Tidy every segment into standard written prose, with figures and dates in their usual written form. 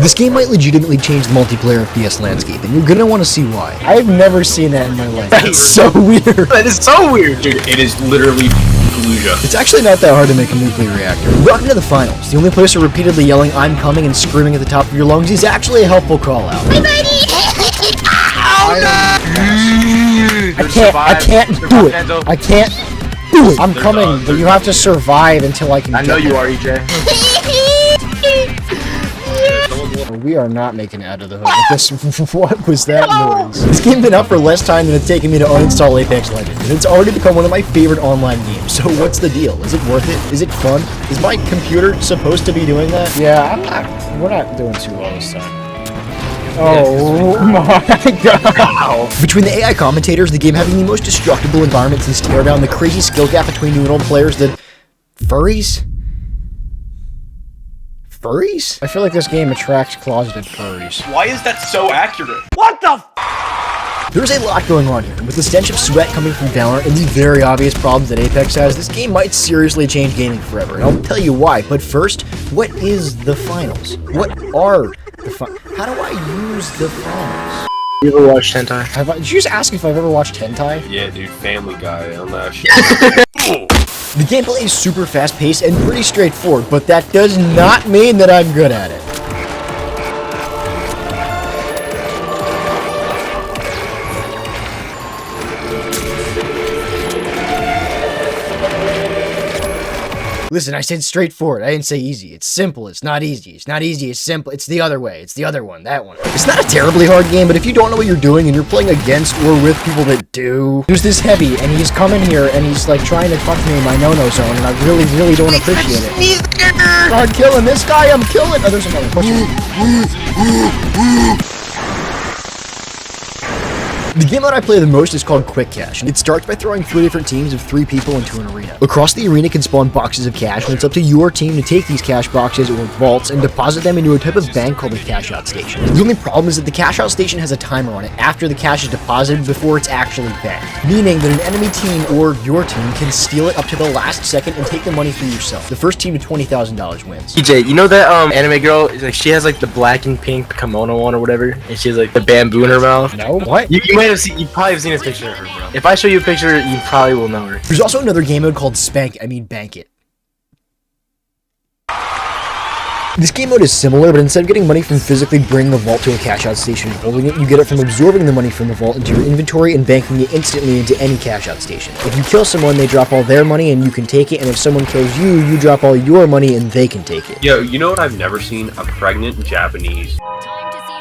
This game might legitimately change the multiplayer FPS landscape, and you're gonna want to see why. I've never seen that in my life. That's so weird. That is so weird, dude. It is literally Fallujah. It's actually not that hard to make a nuclear reactor. Welcome to the finals. The only place where repeatedly yelling "I'm coming" and screaming at the top of your lungs is actually a helpful call out. My buddy! I can't do it. I can't do it. I'm coming, but you have to survive until I can. I know you are, EJ. We are not making it out of the hood with this. What was that noise? This game's been up for less time than it's taken me to uninstall Apex Legends, and it's already become one of my favorite online games. So what's the deal? Is it worth it? Is it fun? Is my computer supposed to be doing that? Yeah, we're not doing too well this time. Oh my god! Between the AI commentators, the game having the most destructible environment since Teardown, the crazy skill gap between new and old players, the furries? Furries? I feel like this game attracts closeted furries. Why is that so accurate? What the f? There's a lot going on here, and with the stench of sweat coming from Valorant and the very obvious problems that Apex has, this game might seriously change gaming forever, and I'll tell you why. But first, what is the finals? What are the finals? How do I use the finals? You ever watched hentai? Did you just ask if I've ever watched hentai? Yeah, dude, Family Guy on that shit. The gameplay is super fast-paced and pretty straightforward, but that does not mean that I'm good at it. Listen, I said straightforward. I didn't say easy. It's simple. It's not easy. It's not easy. It's simple. It's the other way. It's the other one. That one. It's not a terribly hard game, but if you don't know what you're doing and you're playing against or with people that do... There's this heavy, and he's coming here, and he's like trying to touch me in my no-no zone, and I really, really don't appreciate it. I'm killing this guy. I'm killing... Oh, there's another question. The game mode I play the most is called Quick Cash, and it starts by throwing 3 different teams of 3 people into an arena. Across the arena can spawn boxes of cash, and it's up to your team to take these cash boxes or vaults and deposit them into a type of bank called a cash out station. The only problem is that the cash out station has a timer on it after the cash is deposited before it's actually banked, meaning that an enemy team or your team can steal it up to the last second and take the money for yourself. The first team to $20,000 wins. EJ, you know that anime girl? Like, she has like the black and pink kimono on or whatever, and she has like the bamboo in her mouth. No? What? You might have seen. You probably have seen a picture of her, bro. If I show you a picture, you probably will know her. There's also another game mode called Bank It. This game mode is similar, but instead of getting money from physically bringing the vault to a cash out station and holding it, you get it from absorbing the money from the vault into your inventory and banking it instantly into any cash out station. If you kill someone, they drop all their money and you can take it, and if someone kills you, you drop all your money and they can take it. Yo, you know what I've never seen? A pregnant Japanese.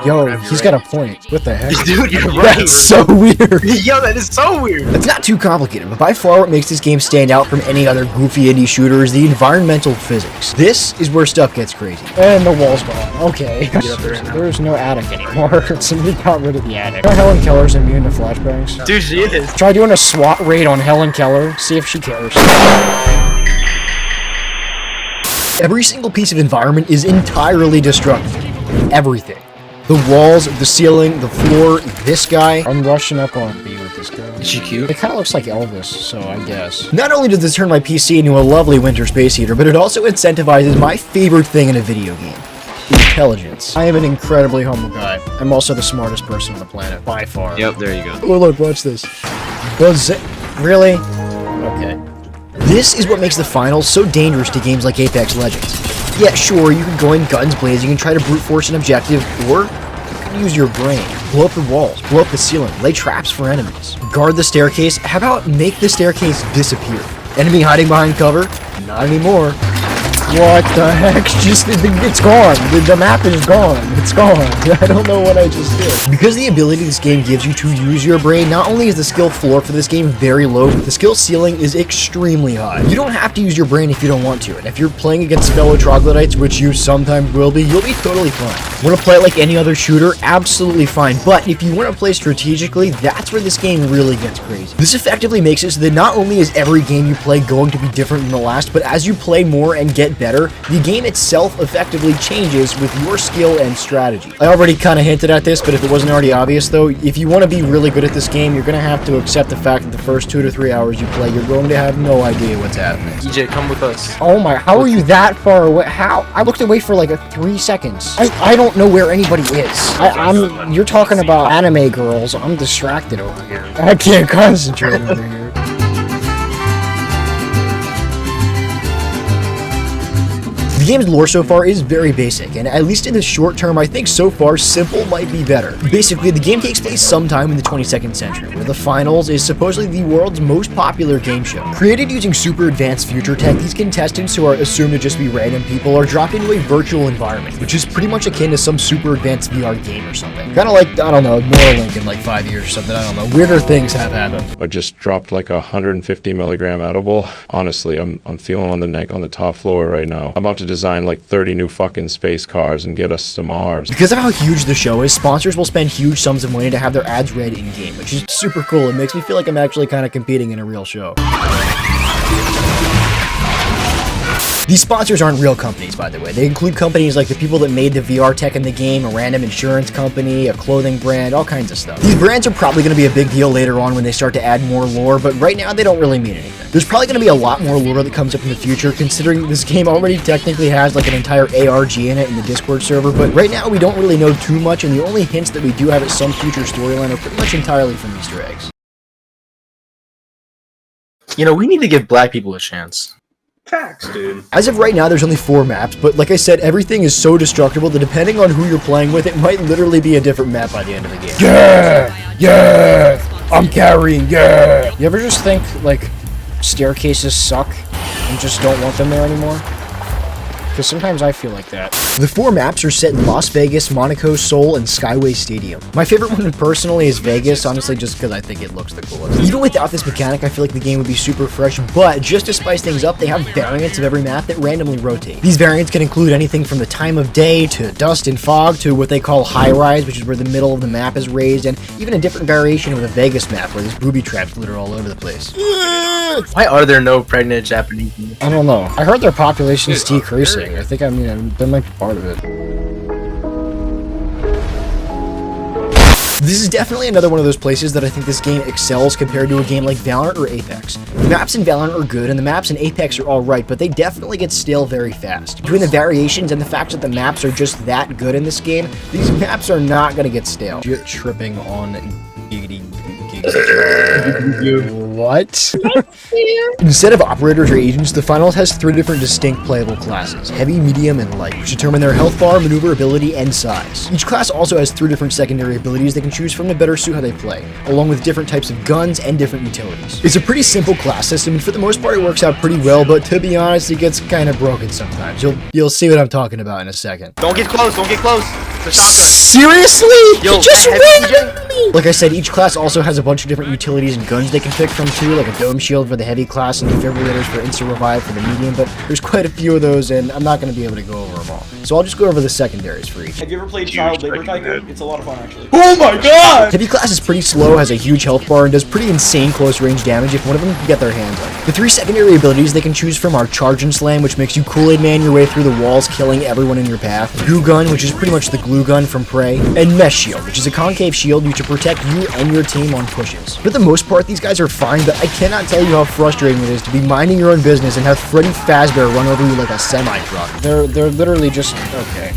Yo, he's got a point. What the heck? Dude, you're right. That's so weird. Yo, that is so weird. It's not too complicated, but by far what makes this game stand out from any other goofy indie shooter is the environmental physics. This is where stuff gets crazy. And the wall's gone. Okay. There's no attic anymore. Somebody got rid of the attic. You know Helen Keller's immune to flashbangs? Dude, she is. Try doing a SWAT raid on Helen Keller. See if she cares. Every single piece of environment is entirely destructive. Everything. The walls, the ceiling, the floor, this guy. I'm rushing up on B with this guy. Is she cute? It kind of looks like Elvis, so I guess. Not only does this turn my PC into a lovely winter space heater, but it also incentivizes my favorite thing in a video game. Intelligence. I am an incredibly humble guy. I'm also the smartest person on the planet, by far. Yep, there you go. Oh look, watch this. Really? Okay. This is what makes the finals so dangerous to games like Apex Legends. Yeah, sure, you can go in guns blazing and try to brute force an objective, or you can use your brain. Blow up the walls, blow up the ceiling, lay traps for enemies. Guard the staircase. How about make the staircase disappear? Enemy hiding behind cover? Not anymore. What the heck? It's gone. The map is gone. It's gone. I don't know what I just did. Because the ability this game gives you to use your brain, not only is the skill floor for this game very low, but the skill ceiling is extremely high. You don't have to use your brain if you don't want to, and if you're playing against fellow troglodytes, which you sometimes will be, you'll be totally fine. Want to play it like any other shooter? Absolutely fine. But if you want to play strategically, that's where this game really gets crazy. This effectively makes it so that not only is every game you play going to be different than the last, but as you play more and get better, the game itself effectively changes with your skill and strategy. I already kind of hinted at this, but if it wasn't already obvious though, if you want to be really good at this game, you're going to have to accept the fact that the first 2 to 3 hours you play, you're going to have no idea what's happening. EJ, come with us. Oh my, how are you that far away? How? I looked away for like 3 seconds. I don't don't know where anybody is. You're talking about anime girls. I'm distracted over here. I can't concentrate over here. The game's lore so far is very basic, and at least in the short term, I think so far simple might be better. Basically, the game takes place sometime in the 22nd century, where the finals is supposedly the world's most popular game show. Created using super advanced future tech, these contestants, who are assumed to just be random people, are dropped into a virtual environment, which is pretty much akin to some super advanced VR game or something. Kind of like, I don't know, Neuralink in like 5 years or something, I don't know. Weirder things have happened. I just dropped like a 150 milligram edible. Honestly, I'm feeling on the neck on the top floor right now. I'm about to design like 30 new fucking space cars and get us to Mars. Because of how huge the show is, sponsors will spend huge sums of money to have their ads read in-game, which is super cool. It makes me feel like I'm actually kind of competing in a real show. These sponsors aren't real companies, by the way. They include companies like the people that made the VR tech in the game, a random insurance company, a clothing brand, all kinds of stuff. These brands are probably going to be a big deal later on when they start to add more lore, but right now they don't really mean anything. There's probably going to be a lot more lore that comes up in the future, considering this game already technically has like an entire ARG in it in the Discord server, but right now we don't really know too much, and the only hints that we do have at some future storyline are pretty much entirely from Easter eggs. You know, we need to give black people a chance. Facts, dude. As of right now, there's only 4 maps, but like I said, everything is so destructible that depending on who you're playing with, it might literally be a different map by the end of the game. Yeah! Yeah! I'm carrying, yeah! You ever just think, like, staircases suck and just don't want them there anymore? Because sometimes I feel like that. The 4 maps are set in Las Vegas, Monaco, Seoul, and Skyway Stadium. My favorite one personally is Vegas, honestly, just because I think it looks the coolest. Even without this mechanic, I feel like the game would be super fresh, but just to spice things up, they have variants of every map that randomly rotate. These variants can include anything from the time of day, to dust and fog, to what they call high-rise, which is where the middle of the map is raised, and even a different variation of the Vegas map, where there's booby traps glitter all over the place. Why are there no pregnant Japanese people? I don't know. I heard their population is decreasing. I think, that might be part of it. This is definitely another one of those places that I think this game excels compared to a game like Valorant or Apex. The maps in Valorant are good, and the maps in Apex are alright, but they definitely get stale very fast. Between the variations and the fact that the maps are just that good in this game, these maps are not gonna get stale. You're tripping on giggity. What? Instead of operators or agents, the finals has 3 different distinct playable classes: heavy, medium, and light, which determine their health bar, maneuverability, and size. Each class also has 3 different secondary abilities they can choose from to better suit how they play, along with different types of guns and different utilities. It's a pretty simple class system, and for the most part it works out pretty well, but to be honest, it gets kind of broken sometimes. You'll see what I'm talking about in a second. Don't get close, don't get close. The shotgun. Seriously? Yo, You just ran heavy- into me! Like I said, each class also has a bunch of different utilities and guns they can pick from too, like a dome shield for the heavy class and defibrillators for instant revive for the medium, but there's quite a few of those and I'm not going to be able to go over them all. So I'll just go over the secondaries for each. Have you ever played Child Labor Tycoon? It's a lot of fun, actually. Oh my god! Heavy class is pretty slow, has a huge health bar, and does pretty insane close range damage if one of them can get their hands on it. The 3 secondary abilities they can choose from are Charge and Slam, which makes you Kool-Aid Man your way through the walls, killing everyone in your path, Goo Gun, which is pretty much the glue gun from Prey, and Mesh Shield, which is a concave shield used to protect you and your team on pushes. For the most part, these guys are fine, but I cannot tell you how frustrating it is to be minding your own business and have Freddy Fazbear run over you like a semi-truck. They're literally just... okay.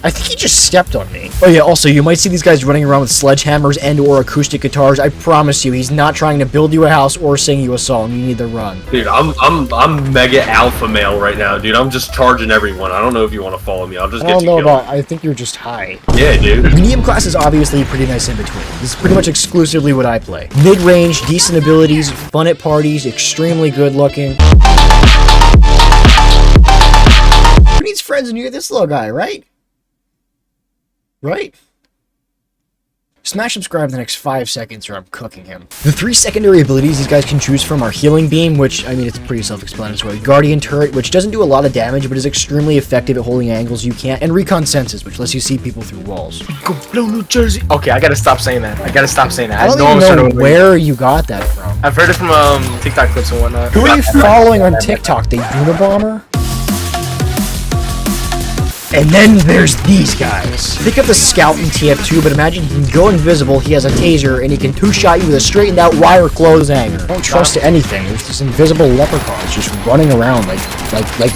I think he just stepped on me. Oh yeah, also, you might see these guys running around with sledgehammers and or acoustic guitars. I promise you, he's not trying to build you a house or sing you a song. You need to run. Dude, I'm mega alpha male right now, dude. I'm just charging everyone. I don't know if you want to follow me. I'll just I get don't you know killed. about... I think you're just high. Yeah, dude. Medium class is obviously pretty nice in between. This is pretty much exclusively what I play. Mid-range, decent abilities, fun at parties, extremely good looking. Who needs friends near this little guy, right? Right? Smash subscribe in the next 5 seconds or I'm cooking him. The 3 secondary abilities these guys can choose from are Healing Beam, which, I mean, it's pretty self-explanatory. Guardian Turret, which doesn't do a lot of damage, but is extremely effective at holding angles you can't. And Recon Senses, which lets you see people through walls. Go Blue New Jersey. Okay, I gotta stop saying that. I I don't even know where you got that from. I've heard it from TikTok clips and whatnot. Who are you following on TikTok? The Unabomber? And then there's these guys. Think of the Scout in TF2, but imagine he can go invisible, he has a taser, and he can two-shot you with a straightened-out wire clothes hanger. Don't trust anything. There's these invisible leprechauns just running around like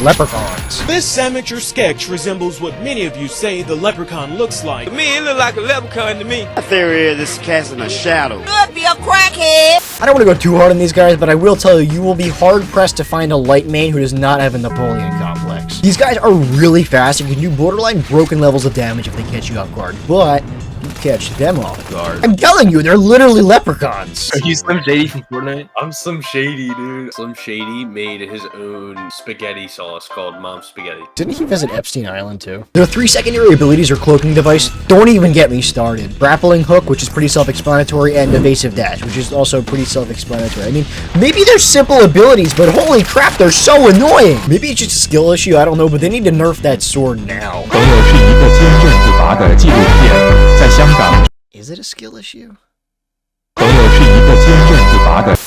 leprechauns. This amateur sketch resembles what many of you say the leprechaun looks like. To me, it look like a leprechaun to me. My theory is this is casting a shadow. Could be a crackhead. I don't want to go too hard on these guys, but I will tell you, you will be hard-pressed to find a light main who does not have a Napoleon complex. These guys are really fast and can do borderline broken levels of damage if they catch you off guard, but you catch them off guard. I'm telling you, they're literally leprechauns. Are you Slim Shady from Fortnite? I'm Slim Shady, dude. Slim Shady made his own spaghetti sauce called Mom Spaghetti. Didn't he visit Epstein Island too? Their 3 secondary abilities are cloaking device. Don't even get me started. Grappling hook, which is pretty self-explanatory, and evasive dash, which is also pretty self-explanatory. I mean, maybe they're simple abilities, but holy crap, they're so annoying. Maybe it's just a skill issue, I don't know, but they need to nerf that sword now. Is it a skill issue?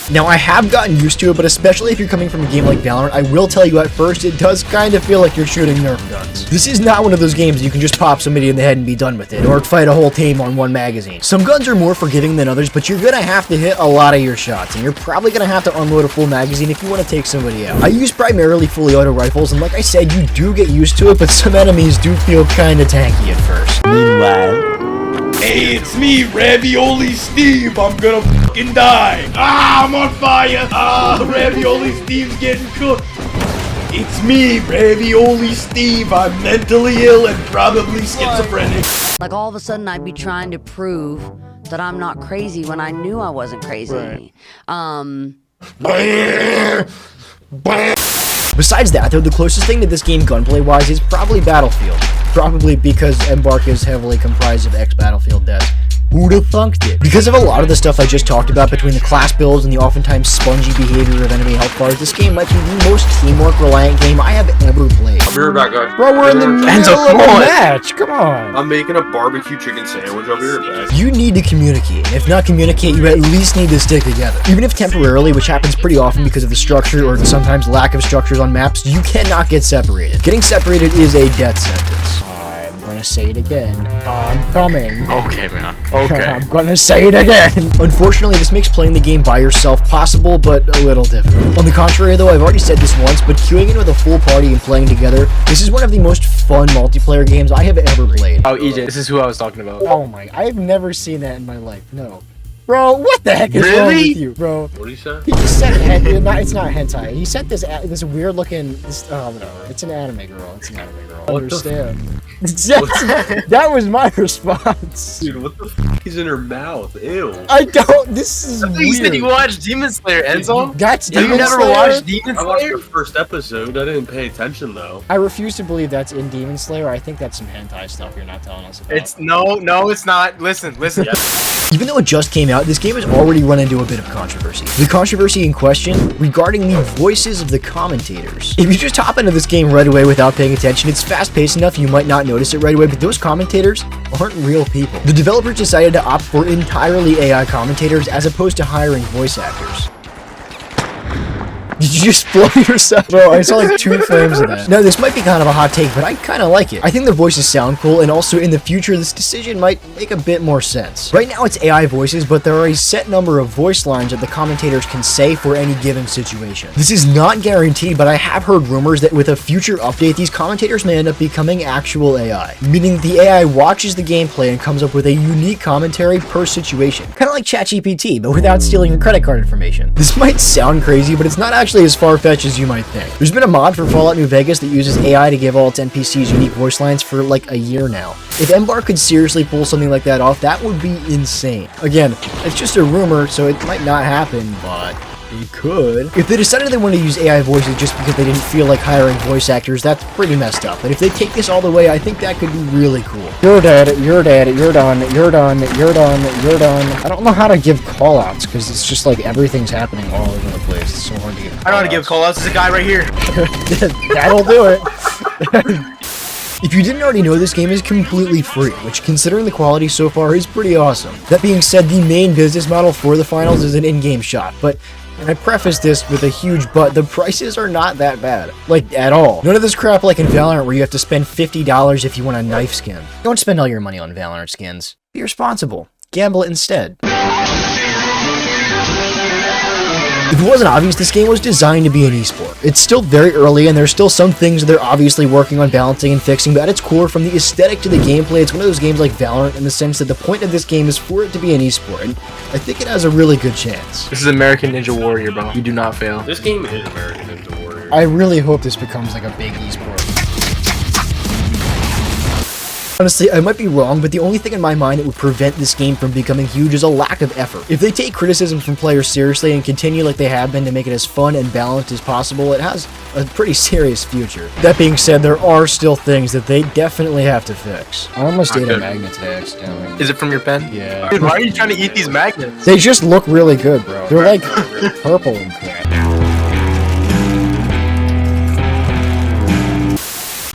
Now, I have gotten used to it, but especially if you're coming from a game like Valorant, I will tell you at first, it does kind of feel like you're shooting Nerf guns. This is not one of those games you can just pop somebody in the head and be done with it, or fight a whole team on one magazine. Some guns are more forgiving than others, but you're gonna have to hit a lot of your shots, and you're probably gonna have to unload a full magazine if you want to take somebody out. I use primarily fully auto rifles, and like I said, you do get used to it, but some enemies do feel kinda tanky at first. Meanwhile, Hey, it's me, Ravioli Steve. I'm gonna fucking die. Ah, I'm on fire. Ah, Ravioli Steve's getting cooked. It's me, Ravioli Steve. I'm mentally ill and probably schizophrenic. Like all of a sudden I'd be trying to prove that I'm not crazy when I knew I wasn't crazy. Besides that, though, the closest thing to this game gunplay-wise is probably Battlefield. Probably because Embark is heavily comprised of ex-Battlefield devs. Who'da thunked it? Because of a lot of the stuff I just talked about between the class builds and the oftentimes spongy behavior of enemy health bars, this game might be the most teamwork-reliant game I have ever played. I'll be right back, guys. Bro, we're in the middle of a match! Come on! I'm making a barbecue chicken sandwich. I'll be right back. You need to communicate. If not communicate, you at least need to stick together. Even if temporarily, which happens pretty often because of the structure or sometimes lack of structures on maps, you cannot get separated. Getting separated is a death sentence. I'm gonna say it again. I'm coming. Okay, man. Okay. I'm gonna say it again. Unfortunately, this makes playing the game by yourself possible, but a little difficult. On the contrary, though, I've already said this once, but queuing in with a full party and playing together, this is one of the most fun multiplayer games I have ever played. Oh, EJ, this is who I was talking about. Oh my, I've never seen that in my life. No. Bro, what the heck is wrong with you, bro? What did he say? He just said it's not hentai. He sent this weird looking, whatever. It's an anime girl. It's an anime girl. I understand. That was my response. Dude, what the f*** is in her mouth? Ew. I don't, this is I think you said weird. you watched Demon Slayer, Enzo? That's Have you Demon never Slayer? watched Demon I watched Slayer? the first episode. I didn't pay attention, though. I refuse to believe that's in Demon Slayer. I think that's some hentai stuff you're not telling us about. It's no, it's not. Listen. Yeah. Even though it just came out, this game has already run into a bit of controversy. The controversy in question regarding the voices of the commentators. If you just hop into this game right away without paying attention, it's fast-paced enough you might not notice it right away, but those commentators aren't real people. The developers decided to opt for entirely AI commentators as opposed to hiring voice actors. Did you just blow yourself? Bro, I saw like 2 frames of that. Now, this might be kind of a hot take, but I kind of like it. I think their voices sound cool, and also in the future, this decision might make a bit more sense. Right now, it's AI voices, but there are a set number of voice lines that the commentators can say for any given situation. This is not guaranteed, but I have heard rumors that with a future update, these commentators may end up becoming actual AI, meaning the AI watches the gameplay and comes up with a unique commentary per situation. Kind of like ChatGPT, but without stealing your credit card information. This might sound crazy, but it's not actually as far-fetched as you might think. There's been a mod for Fallout New Vegas that uses AI to give all its NPCs unique voice lines for like a year now. If Embark could seriously pull something like that off, that would be insane. Again, it's just a rumor, so it might not happen, but it could. If they decided they wanted to use AI voices just because they didn't feel like hiring voice actors, that's pretty messed up. But if they take this all the way, I think that could be really cool. You're dead, you're dead, you're done, you're done, you're done, you're done. I don't know how to give callouts because it's just like everything's happening all over the place. It's so hard to give callouts. I know how to give callouts. There's a guy right here. That'll do it. If you didn't already know, this game is completely free, which considering the quality so far is pretty awesome. That being said, the main business model for the finals is an in-game shop, but And I preface this with a huge but. The prices are not that bad. Like, at all. None of this crap like in Valorant where you have to spend $50 if you want a knife skin. Don't spend all your money on Valorant skins. Be responsible. Gamble it instead. If it wasn't obvious, this game was designed to be an esport. It's still very early, and there's still some things they're obviously working on balancing and fixing, but at its core, from the aesthetic to the gameplay, it's one of those games like Valorant in the sense that the point of this game is for it to be an esport, and I think it has a really good chance. This is American Ninja Warrior, bro. You do not fail. This game is American Ninja Warrior. I really hope this becomes like a big esport. Honestly, I might be wrong, but the only thing in my mind that would prevent this game from becoming huge is a lack of effort. If they take criticism from players seriously and continue like they have been to make it as fun and balanced as possible, it has a pretty serious future. That being said, there are still things that they definitely have to fix. I almost ate a magnet today accidentally. Is it from your pen? Yeah. Dude, why are you trying to eat these magnets? They just look really good, bro. They're like purple and crap.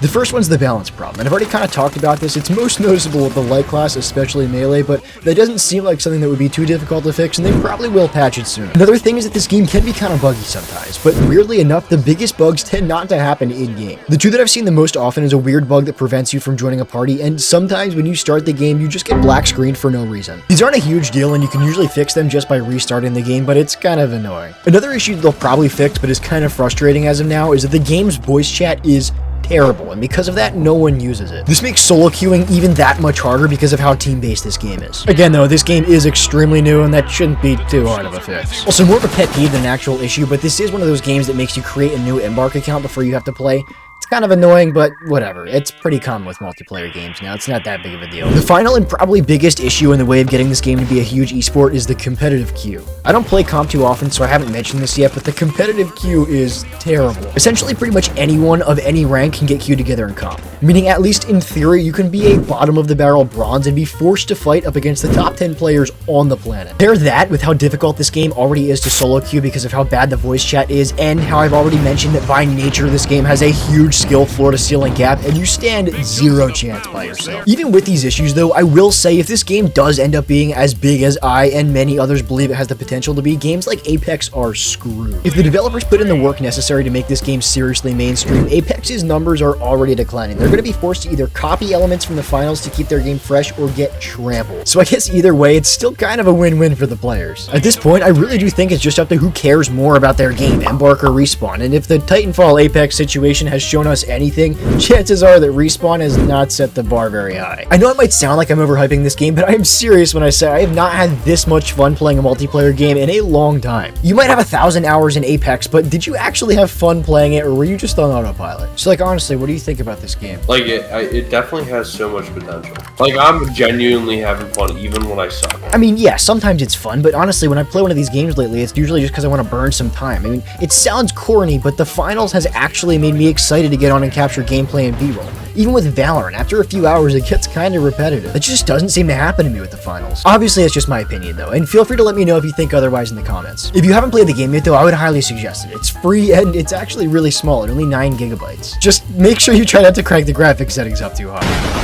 The first one's the balance problem, and I've already kind of talked about this. It's most noticeable with the light class, especially melee, but that doesn't seem like something that would be too difficult to fix, and they probably will patch it soon. Another thing is that this game can be kind of buggy sometimes, but weirdly enough, the biggest bugs tend not to happen in-game. The two that I've seen the most often is a weird bug that prevents you from joining a party, and sometimes when you start the game, you just get black screened for no reason. These aren't a huge deal, and you can usually fix them just by restarting the game, but it's kind of annoying. Another issue they'll probably fix, but is kind of frustrating as of now, is that the game's voice chat is terrible, and because of that, no one uses it. This makes solo queuing even that much harder because of how team-based this game is. Again though, this game is extremely new, and that shouldn't be too hard of a fix. Also, more of a pet peeve than an actual issue, but this is one of those games that makes you create a new Embark account before you have to play. It's kind of annoying, but whatever. It's pretty common with multiplayer games now. It's not that big of a deal. The final and probably biggest issue in the way of getting this game to be a huge esport is the competitive queue. I don't play comp too often, so I haven't mentioned this yet, but the competitive queue is terrible. Essentially, pretty much anyone of any rank can get queued together in comp. Meaning, at least in theory, you can be a bottom-of-the-barrel bronze and be forced to fight up against the top 10 players on the planet. Pair that with how difficult this game already is to solo queue because of how bad the voice chat is, and how I've already mentioned that by nature this game has a huge skill floor-to-ceiling gap, and you stand zero chance by yourself. Even with these issues, though, I will say if this game does end up being as big as I and many others believe it has the potential to be, games like Apex are screwed. If the developers put in the work necessary to make this game seriously mainstream, Apex's numbers are already declining. They're going to be forced to either copy elements from the finals to keep their game fresh or get trampled. So I guess either way, it's still kind of a win-win for the players. At this point, I really do think it's just up to who cares more about their game, Embark or Respawn, and if the Titanfall Apex situation has shown us anything, chances are that Respawn has not set the bar very high. I know it might sound like I'm overhyping this game, but I am serious when I say I have not had this much fun playing a multiplayer game in a long time. You might have 1,000 hours in Apex, but did you actually have fun playing it, or were you just on autopilot? So like, honestly, what do you think about this game? Like, it definitely has so much potential. Like, I'm genuinely having fun even when I suck. I mean, yeah, sometimes it's fun, but honestly, when I play one of these games lately, it's usually just because I want to burn some time. I mean, it sounds corny, but the finals has actually made me excited to get on and capture gameplay and B-roll. Even with Valorant, after a few hours, it gets kind of repetitive. It just doesn't seem to happen to me with the finals. Obviously, it's just my opinion, though, and feel free to let me know if you think otherwise in the comments. If you haven't played the game yet, though, I would highly suggest it. It's free, and it's actually really small, at only 9 gigabytes. Just make sure you try not to crank the graphics settings up too high.